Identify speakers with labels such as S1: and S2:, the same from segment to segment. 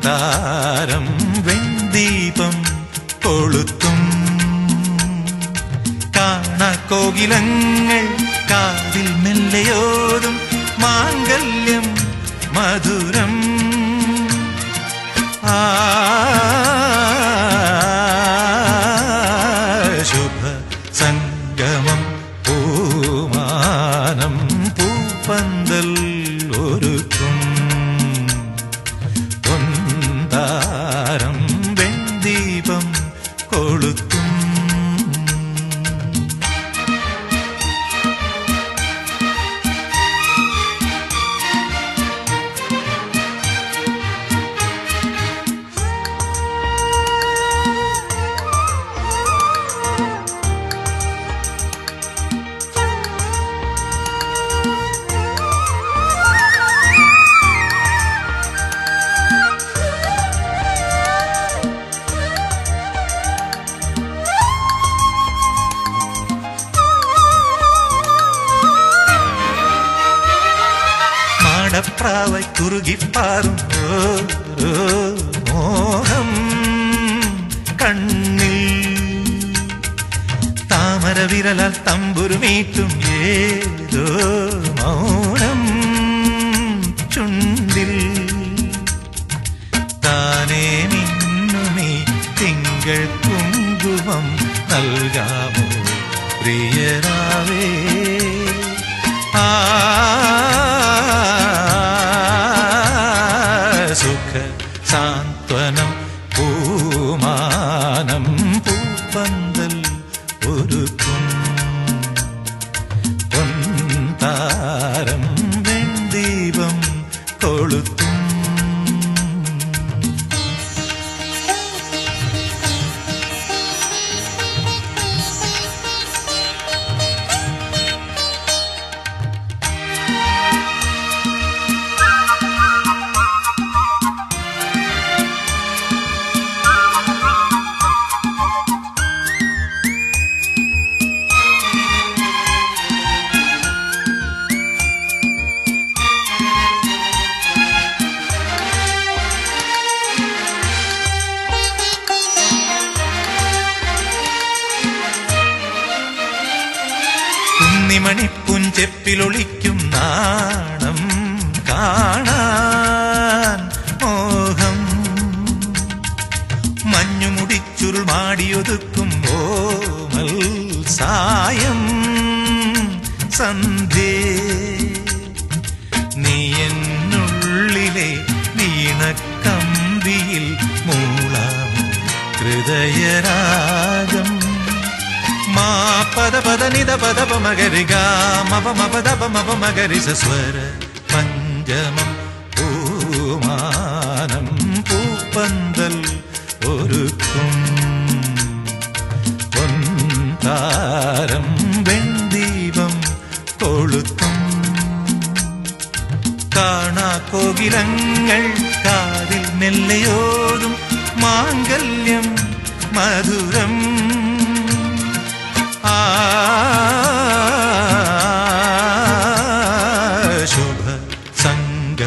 S1: താരം വെൺദീപം കൊളുത്തും കാണാക്കോകിലങ്ങൾ കാതിൽ മെല്ലയോതും മാംഗല്യം മധുരം ശുഭ സംഗമം പൂമാനം പൂപ്പന്തൽ ഒരുക്കും പൊന്താരം വെൺദീപം കൊളുത്തും പ്രാവായി കുറുകിപ്പാറും മോഹം കണ്ണിൽ താമര വിരലാൽ തമ്പുരുമീട്ടും ഏതോ മൗനം ചുണ്ടിൽ താനേ മിന്നുമീ തിങ്കൾ കുങ്കുമം നൽകാമോ പ്രിയരാവേ സുഖ സാന്ത്വനം പൂമാനം പൂപ്പന്തൽ ഒരുക്കും പൊന്താരം വെൺദീപം കൊളുത്തും മണിപ്പുഞ്ചെപ്പിലൊളിക്കും നാണം കാണാൻ മോഹം മഞ്ഞുമുടിച്ചുരുൾ മാടിയൊതുക്കും ഓമൽ സായം സന്ധ്യേ നീ എന്നുള്ളിലെ വീണക്കമ്പിയിൽ മൂളാം ഹൃദയരാഗം മാ പദ പദ നിദ പദ പമഗരി ഗമപ മഗരി സ്വര പഞ്ചമം പൂമാനം പൂപ്പന്തൽ ഒരുക്കും പൊന്താരം വെൺദീപം കൊളുത്തും കാണാക്കോകിലങ്ങൾ കാതിൽ മെല്ലയോതും മാംഗല്യം മധുരം ശുഭ സംഗ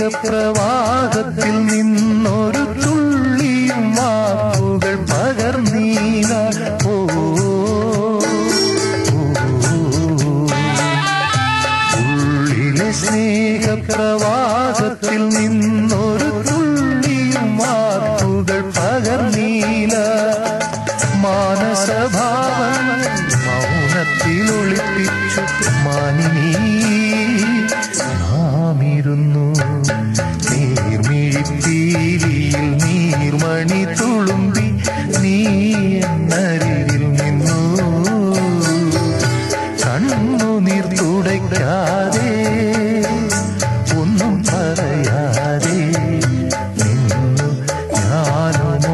S2: സ്നേഹപ്രവാഹത്തിൽ നിന്നൊരു തുള്ളിയും വാക്കുകൾ പകർന്നീല. ഓ ഉള്ളിലെ സ്നേഹപ്രവാഹത്തിൽ നിന്നൊരു തുള്ളിയും വാക്കുകൾ പകർന്നീല. മാനസഭാവങ്ങൾ മൗനത്തിൽ ഒളിപ്പിച്ചു മാനിനീ നാമിരുന്നു. നീർമിഴിപ്പീലിയിൽ നീർമണി തുളുമ്പി നീ എന്നരികിൽ നിന്നു. കണ്ണുനീർ തുടയ്ക്കാതെ ഒന്നും പറയാതെ നിന്നു ഞാനുമൊരന്യനെ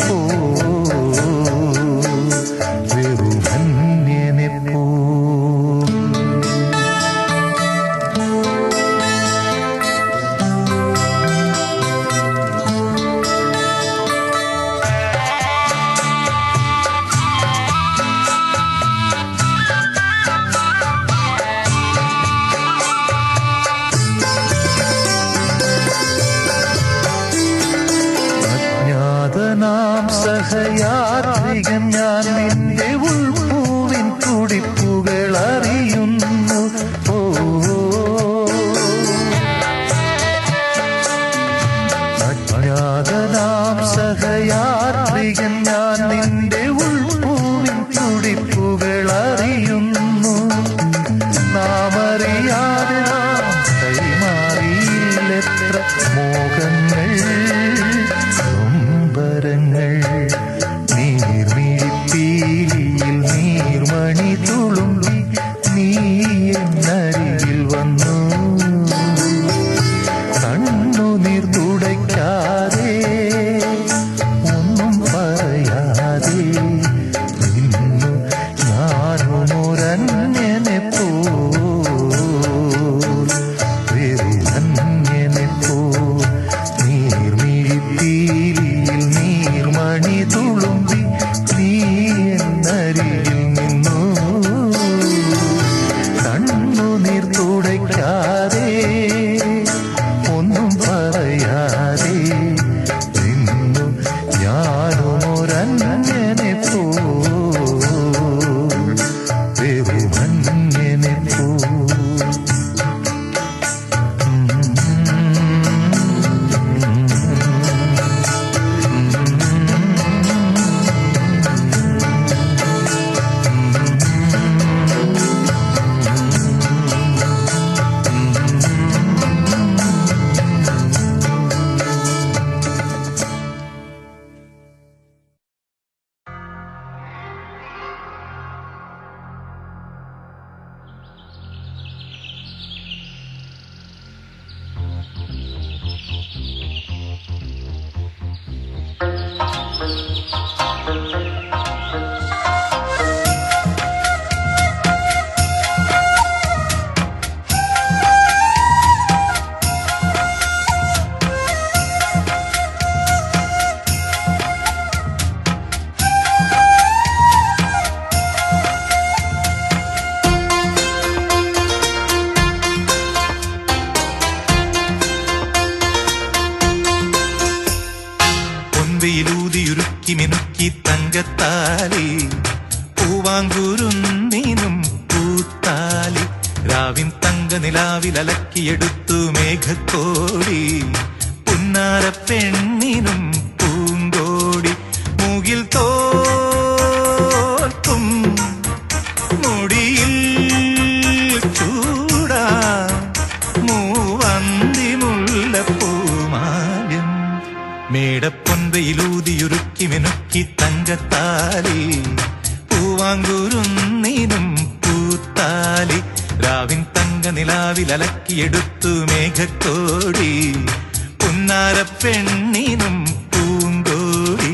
S2: പോ വെറുമന്യനെ പോ. നാം സഹയാത്രികൻ ഞാൻ നിന്റെ ഉൾപ്പൂവിൻ തുടിപ്പുകൾ അറിയുന്നു. ഓ അജ്ഞാതനാം സഹയാത്രികൻ ഞാൻ നിന്റെ ഉൾപ്പൂവിൻ തുടിപ്പുകൾ അറിയുന്നു. നാമറിയാതെ നാം കൈമാറിയില്ലെത്ര മോഹങ്ങൾ നീർമിഴിപ്പീലിയിൽ നീർമണി തുളുമ്പി നീ എന്നരികിൽ വന്നു. കണ്ണുനീർ തുടയ്ക്കാതെ ഒന്നും പറയാതെ നിന്നു ഞാനുമൊരന്യനെ പോ വെറുമന്യനെ പോ. നീർമിഴിപ്പീലിയിൽ നീർമണി തുളുമ്പി നീ എന്നരികിൽ നിന്നു. കണ്ണുനീർ തുടയ്ക്കാതെ ഒന്നും പറയാതെ നിന്നു ഞാനുമൊരന്യനെ പോ വെറുമന്യനെ പോ.
S1: ൂതിയുരുക്കി മിനുക്കി തങ്കത്താലി പൂവാങ്കുരുന്നിനും പൂത്താലി രാവിൻ തങ്ക നിലാവിലലക്കിയെടുത്തു മേഘക്കോടി പുന്നാര പെണ്ണിനും പൂങ്കോടി മൂകിൽ തോൽക്കും മുടിയിൽ ചൂടാ മൂവന്തി മുല്ലപ്പൂമാല്യം മേടപ്പൊൻവയിലൂതിയുരുക്കി മിനുക്കി തങ്കത്താലി പൂവാങ്കുരുന്നിനും പൂത്താലി രാവിൻ തങ്ക നിലാവിലലക്കിയെടുത്തു മേഘക്കോടി പുന്നാര പെണ്ണിനും പൂങ്കോടി.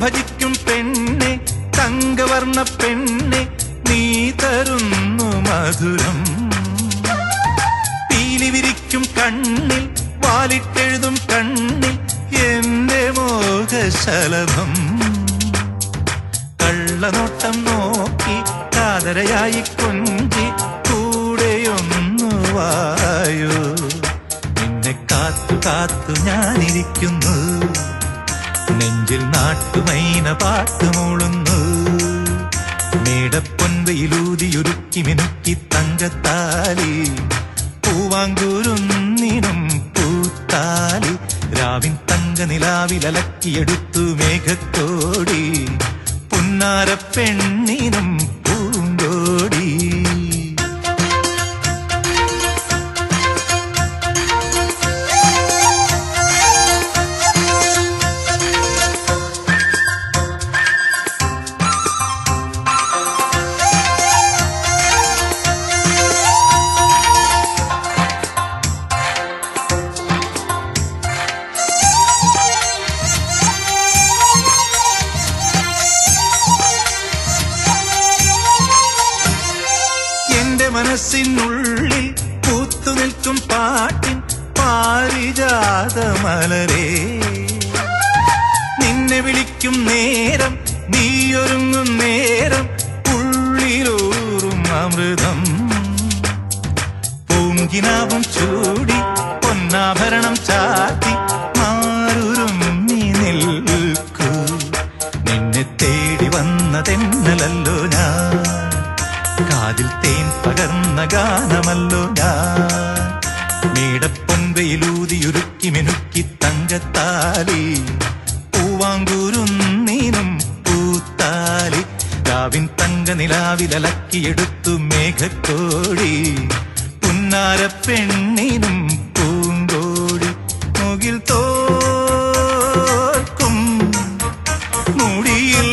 S1: ഭജിക്കും പെണ്ണെ, തങ്കവർണ്ണ പെണ്ണെ, നീ തരുന്നു മധുരം. പീലി വിരിക്കും കണ്ണിൽ, വാലിട്ടെഴുതും കണ്ണിൽ എന്റെ മോഹശലഭം. കള്ളനോട്ടം നോക്കി കാതരയായി കൊഞ്ചി കൂടെയൊന്നു വായോ. നിന്നെ കാത്തു കാത്തു ഞാനിരിക്കുന്നു, നെഞ്ചിൽ നാട്ടുമൈന പാട്ടുമൂളുന്നു. മേടപ്പൊൻവയിലൂതിയുരുക്കി മിനുക്കി തങ്കത്താലി, പൂവാങ്കൂരുന്നിനും പൂത്താലി. രാവിൻ തങ്ക നിലാവിലലക്കിയെടുത്തു മേഘത്തോടി, പുന്നാര പെണ്ണിനും പൂങ്കോടി. മനസ്സിനുള്ളിൽ പൂത്തു നിൽക്കും പാട്ടിൻ പാരിജാത മലരേ, നിന്നെ വിളിക്കും നേരം, നീയൊരുങ്ങും നേരം, ഉള്ളിലൂറും അമൃതം. പൂങ്കിനാവും ചൂടി പൊന്നാഭരണം ചാത്തി മാറുരുമ്മി നിൽക്കൂ. നിന്നെ തേടി വന്നതെന്നലല്ലോ ഞാൻ, കാതിൽ തേൻ പകർന്ന ഗാനമല്ലോ ഞാൻ. മേടപ്പൊൻവയിലൂതിയുരുക്കി മിനുക്കി തങ്കത്താലി, പൂവാങ്കൂരുന്നീനും പൂത്താലി. രാവിൻ തങ്ക നിലാവിലലക്കിയെടുത്തു മേഘക്കോടി, പുന്നാര പെണ്ണിനും പൂങ്കോടി. മുകിൽ തോൽക്കും മുടിയിൽ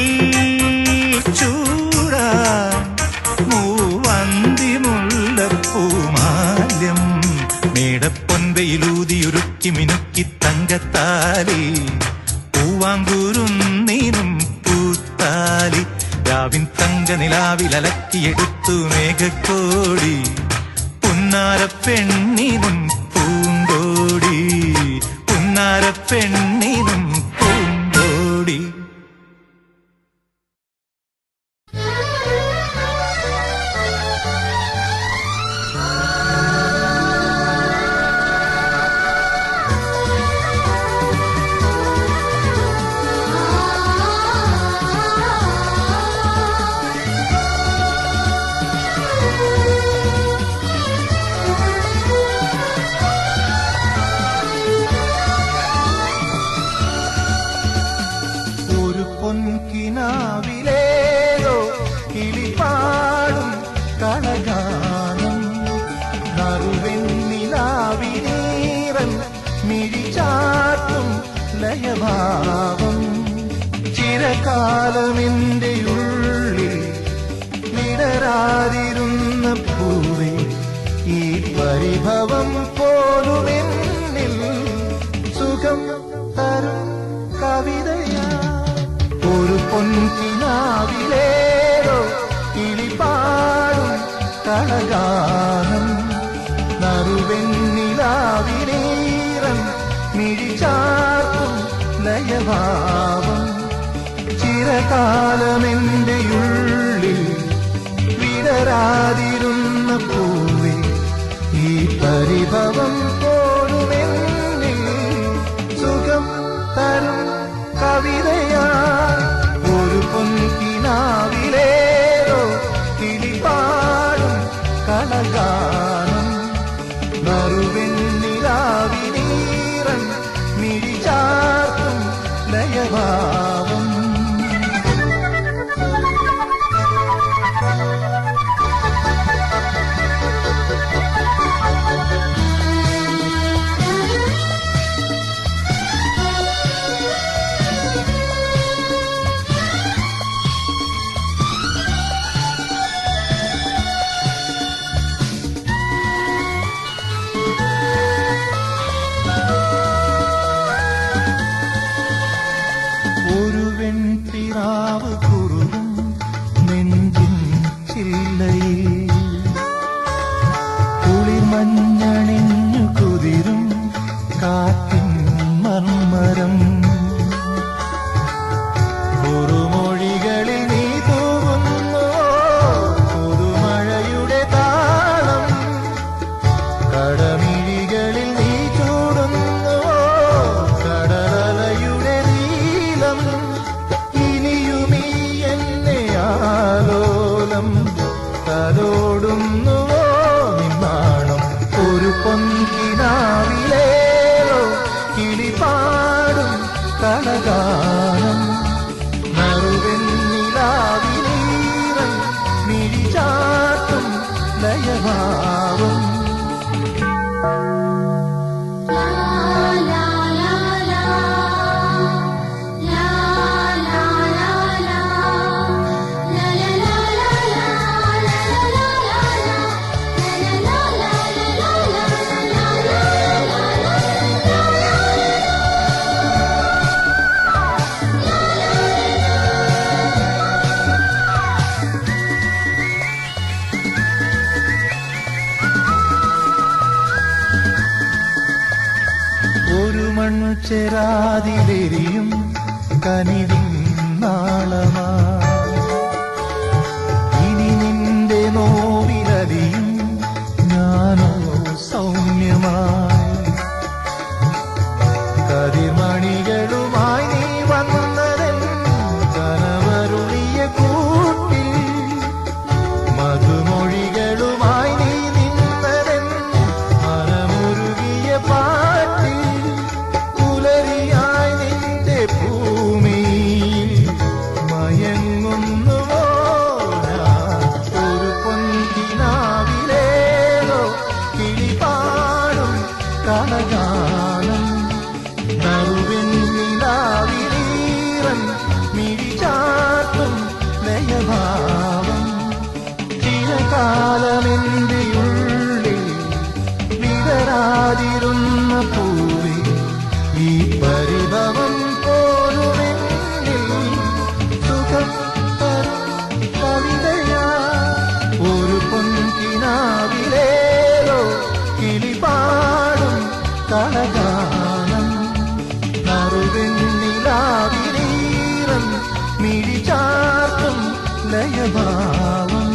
S1: ചൂടാൻ മൂവന്തിമുല്ലപ്പൂമാല്യം. മേടപ്പൊൻവയിലൂതിയുരുക്കി മിനുക്കി തങ്കത്താലി, പൂവാങ്കൂരുന്നീനും പൂത്താലി. രാവിൻ തങ്ക നിലാവിലലക്കിയെടുത്തു മേഘക്കോടി, പുന്നാര പെണ്ണിനും പൂങ്കോടി, പുന്നാര പെണ്ണിനും പൂങ്കോടി.
S2: പൊൻകിനാവിലേതോ കിളിപാടും കളഗാനം, നറുവെണ്ണിലാവിനീറൻ മിഴിചാർത്തും ലയഭാവം. ചിരകാലമെന്റെ ഉള്ളിൽ വിടരാതിരുന്ന പൂവേ, ഈ പരിഭവം പോലുമെന്നിൽ സുഖം തരും കവിതയാ. ഒരു പൊൻകിനാവിലേതോ കിളിപാടും കളഗാനം, നറുവെണ്ണിലാവിനീറൻ മിഴിചാർത്തും ലയഭാവം. ചിരകാലമെന്റെ ഉള്ളിൽ വിടരാതിരുന്ന പൂവേ, ഈ പരിഭവം പോലുമെന്നിൽ സുഖം തരും കവിതയാ. ഒരു പൊൻകിനാവിലേതോ കിളിപാടും കളഗാനം, നറുവെണ്ണിലാവിനീറൻ മിഴിചാർത്തും ലയഭാവം. ഒരു വെൺപിറാവ് കുറുകും നെഞ്ചിൻ ചില്ലയിൽ കുളിർമഞ്ഞണിഞ്ഞു കുതിരും കാറ്റിൻ മർമരം കുറുമൊഴികളിൽ നീ തൂകുന്നു പുതുമഴയുടെ താളം കടമിഴികളിൽ നീ ചൂടുന്നു കടലലയുടെ നീലം ഇനിയുമീ എന്നെ ആലോലം തലോടുന്നുവോ നിന്നാണം ഒരു പൊൻകിനാവിലേറോ കിളിപാടും കളഗാനം നറുവെണ്ണിലാവിനീറൻ മിഴിചാട്ടും ലയഭാവം ഒരു മൺചെരാതിലെരിയും കനിവിൻ നാളമാ ഇനി നിന്റെ നോവിലലിയും ഞാനോ സൗമ്യമായി കരിമണികളുമായി നീ വന്നതൻ കനവരുളിയ കൂട്ടിൽ മധുമൊഴികളുമായി നീ നിന്നതൻ മനമുരുകിയ പാട്ടിൽ പുലരിയായി നിന്റെ ഭൂമിയിൽ മയങ്ങുന്നുവോ ഞാൻ ഒരു പൊൻകിനാവിലേറോ കിളിപാടും കളഗാനം നറുവെണ്ണിലാവിനീറൻ മിഴിചാട്ടും ലയഭാവം ചിരകാലമെന്റെ ഉള്ളിൽ വിടരാതിരുന്ന പൂവി ഈ പരിഭവം പോലുമെന്നിൽ സുഖം തരും കവിതയാ ഒരു പൊൻകിനാവിലേറോ കിളിപാടും കളഗാനം നറുവെണ്ണിലാവിനീറൻ മിഴിചാർത്തും ലയഭാവം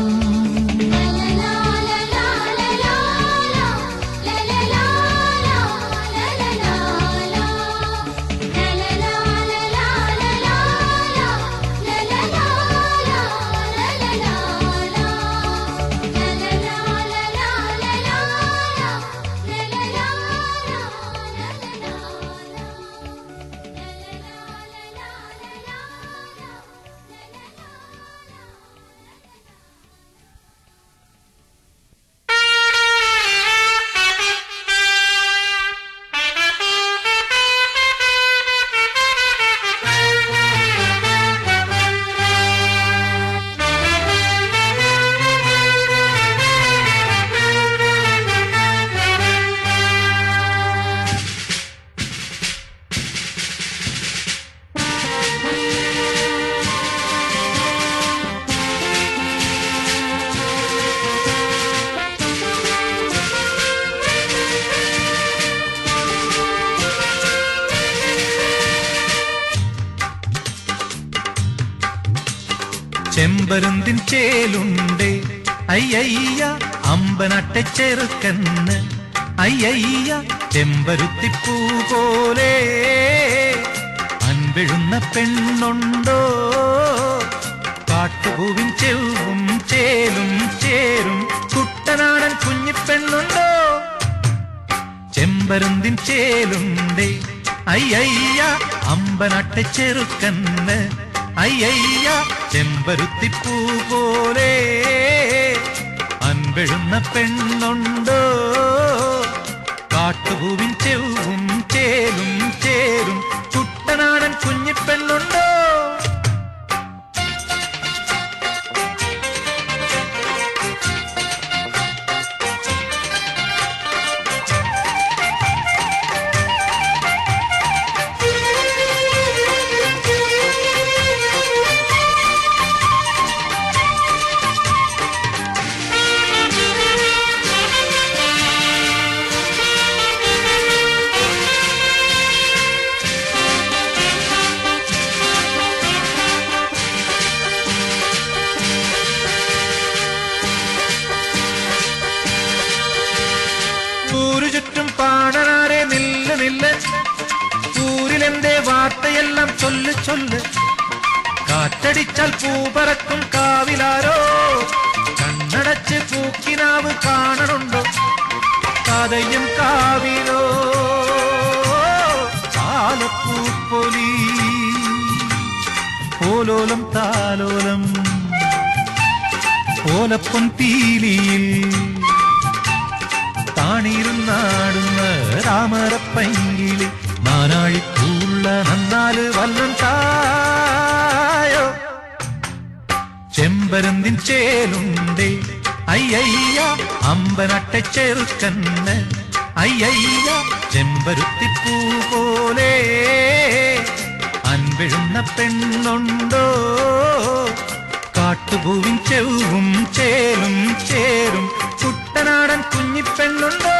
S2: ചെമ്പരുന്തിൻ ചേലുണ്ടേ അയ്യയ്യ അമ്പനട്ടെ ചെറുക്കന്ന് അയ്യയ്യ ചെമ്പരുത്തിപ്പൂ പോലെ അൻപെഴുന്ന പെണ്ണുണ്ടോ കാട്ടുപൂവിൻ ചെവും ചേലും ചേരും കുട്ടനാടൻ കുഞ്ഞിപ്പെണ്ണുണ്ടോ ചെമ്പരുന്തിൻ ചേലുണ്ടേ അയ്യയ്യ അമ്പനട്ടെ ചെറുക്കന്ന് അയ്യയ്യ ചെമ്പരുത്തിപ്പൂ പോലെ അൻപെഴുന്ന പെണ്ണുണ്ടോ കാട്ടുപൂവിൻ ചെവും ചേലും ചേരും കുട്ടനാടൻ കുഞ്ഞിപ്പെണ്ണുണ്ടോ വാർത്തയെല്ലാം ചൊല്ല് ചൊല്ല്. കാറ്റടിച്ചാൽ പൂ പറക്കും കാവിലാരോ, കണ്ണടച്ച് പൂക്കിനാവ് കാണണുണ്ടോ? കഥയും കാവിലോ താലപ്പൂപ്പൊലി, ഓലോലം താലോലം ഓലപ്പൊൻ പീലിയിൽ താണിരുന്നാടുന്ന രാമരപ്പൈങ്കിളി, നാനാഴിപ്പൂള്ള നന്നാല് വല്ലം തായോ. ചെമ്പരുന്തിൻ ചേലുണ്ടേ അയ്യയ്യ, അമ്പനട്ടെ ചെറുക്കന്ന് അയ്യയ്യ, ചെമ്പരുത്തിപ്പൂ പോലെ അൻപിഴുന്ന പെണ്ണുണ്ടോ? കാട്ടുപൂവിൻ ചെവും ചേലും ചേരും കുട്ടനാടൻ കുഞ്ഞിപ്പെണ്ണുണ്ടോ?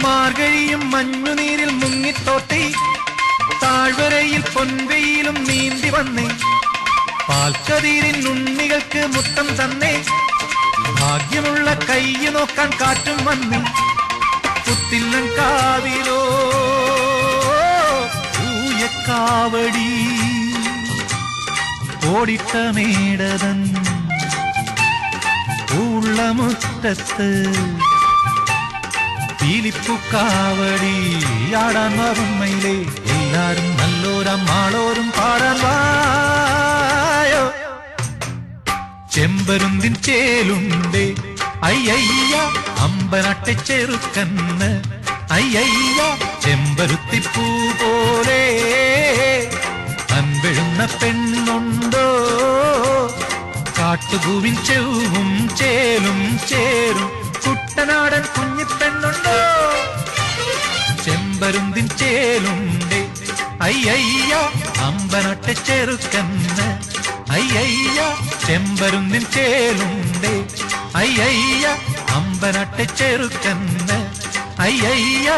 S2: മാർഗഴിയും മഞ്ഞുനീരിൽ മുങ്ങിത്തോട്ടി, താഴ്വരയിൽ പൊൻവെയിലും നീന്തി വന്നേ, പാൽക്കതിരിൻ ഉണ്ണികൾക്ക് മുത്തം തന്നേ, ഭാഗ്യമുള്ള കയ്യു നോക്കാൻ കാറ്റും വന്നേ. പുത്തില്ലൻ കാവിലോ പൂയക്കാവടി, ഓടിട്ട മേടതൻ ഉള്ള മുറ്റത്ത് പീലിപ്പൂക്കാവടി ആടാൻ വരുമ്മയിലെ, എല്ലാരും നല്ലോരം ആളോരും പാടാൻ വായോ. ചെമ്പരുന്തിൻ ചേലുണ്ടേ അയ്യയ്യ, അമ്പനട്ടെ ചെറുക്കന്ന് അയ്യയ്യ, ചെമ്പരുത്തിപ്പൂ പോലെ അൻപെഴുന്ന പെണ്ണുണ്ടോ? കാട്ടുപൂവിൻ ചെവും ചേലും ചേരും കുട്ടനാടൻ കുഞ്ഞിപ്പെണ്ണുണ്ടോ? ചെമ്പരുന്തിൻ ചേലുണ്ടേ അയ്യയ്യ, അമ്പനട്ടെ ചെറുക്കന്ന് അയ്യയ്യ, ചെമ്പരുന്തിൻ ചേലുണ്ടേ അയ്യയ്യ, അമ്പനട്ടെ ചെറുക്കന്ന് അയ്യയ്യ.